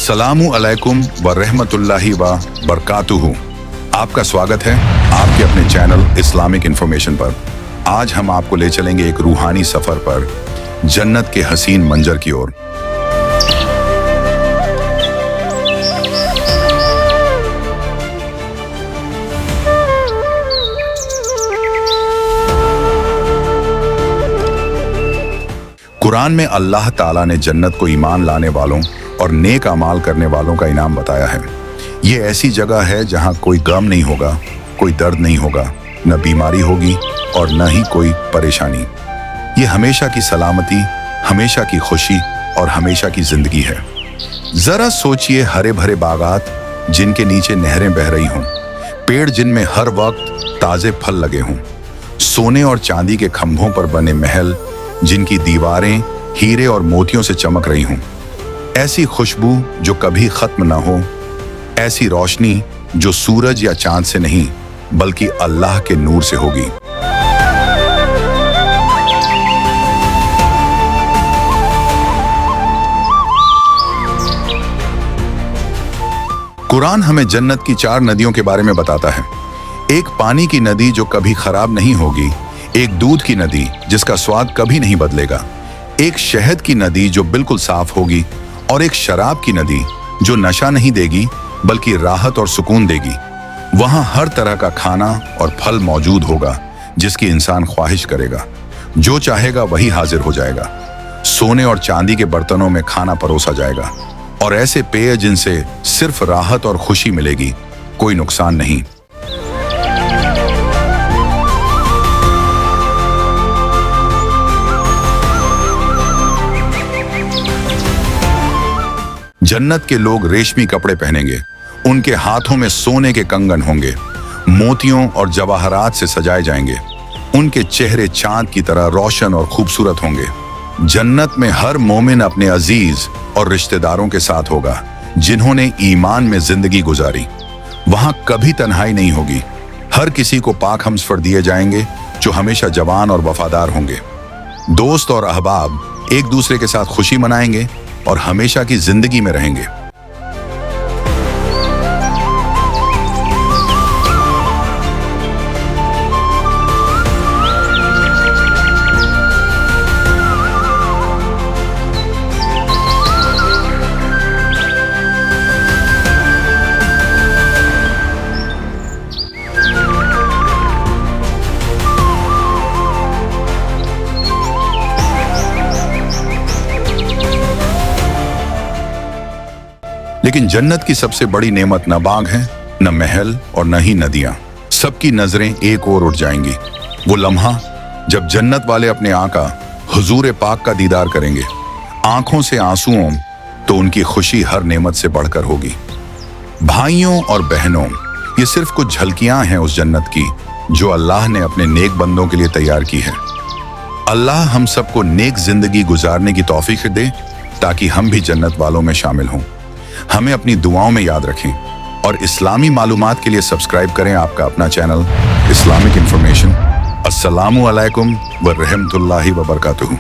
अस्सलामु अलैकुम व रहमतुल्लाहि व बरकातुहू। आपका स्वागत है आपके अपने चैनल इस्लामिक इंफॉर्मेशन पर। आज हम आपको ले चलेंगे एक रूहानी सफर पर, जन्नत के हसीन मंजर की ओर। कुरान में अल्लाह ताला ने जन्नत को ईमान लाने वालों और नेक अमाल करने वालों का इनाम बताया है। ये ऐसी जगह है जहां कोई गम नहीं होगा, कोई दर्द नहीं होगा, न बीमारी होगी और न ही कोई परेशानी। ये हमेशा की सलामती, हमेशा की खुशी और हमेशा की जिंदगी है। जरा सोचिए, हरे भरे बागात जिनके नीचे नहरें बह रही हों, पेड़ जिनमें हर वक्त ताजे फल लगे हों, सोने और चांदी के खंभों पर बने महल जिनकी दीवारें हीरे और मोतियों से चमक रही हों, ऐसी खुशबू जो कभी खत्म ना हो, ऐसी रोशनी जो सूरज या चांद से नहीं बल्कि अल्लाह के नूर से होगी। कुरान हमें जन्नत की 4 नदियों के बारे में बताता है। एक पानी की नदी जो कभी खराब नहीं होगी, एक दूध की नदी जिसका स्वाद कभी नहीं बदलेगा, एक शहद की नदी जो बिल्कुल साफ होगी और एक शराब की नदी जो नशा नहीं देगी बल्कि राहत और सुकून देगी। वहां हर तरह का खाना और फल मौजूद होगा जिसकी इंसान ख्वाहिश करेगा। जो चाहेगा वही हाजिर हो जाएगा। सोने और चांदी के बर्तनों में खाना परोसा जाएगा और ऐसे पेय जिनसे सिर्फ राहत और खुशी मिलेगी, कोई नुकसान नहीं। जन्नत के लोग रेशमी कपड़े पहनेंगे, उनके हाथों में सोने के कंगन होंगे, मोतियों और जवाहरात से सजाए जाएंगे। उनके चेहरे चांद की तरह रोशन और खूबसूरत होंगे। जन्नत में हर मोमिन अपने अजीज और रिश्तेदारों के साथ होगा जिन्होंने ईमान में जिंदगी गुजारी। वहां कभी तन्हाई नहीं होगी। हर किसी को पाक हमसफर दिए जाएंगे जो हमेशा जवान और वफादार होंगे। दोस्त और अहबाब एक दूसरे के साथ खुशी मनाएंगे और हमेशा की जिंदगी में रहेंगे। लेकिन जन्नत की सबसे बड़ी नेमत न बाग है, न महल और न ही नदियां। सबकी नजरें एक ओर उठ जाएंगी। वो लम्हा जब जन्नत वाले अपने आका हुजूर पाक का दीदार करेंगे। आंखों से आंसुओं तो उनकी खुशी हर नेमत से बढ़कर होगी। भाइयों और बहनों, ये सिर्फ कुछ झलकियां हैं उस जन्नत की जो अल्लाह ने अपने नेक बंदों के लिए तैयार की है। अल्लाह हम सबको नेक जिंदगी गुजारने की तौफीक दे ताकि हम भी जन्नत वालों में शामिल हों। हमें अपनी दुआओं में याद रखें और इस्लामी मालूमात के लिए सब्सक्राइब करें आपका अपना चैनल इस्लामिक इंफॉर्मेशन। अस्सलामु अलैकुम व रहमतुल्लाहि व बरकातुहू।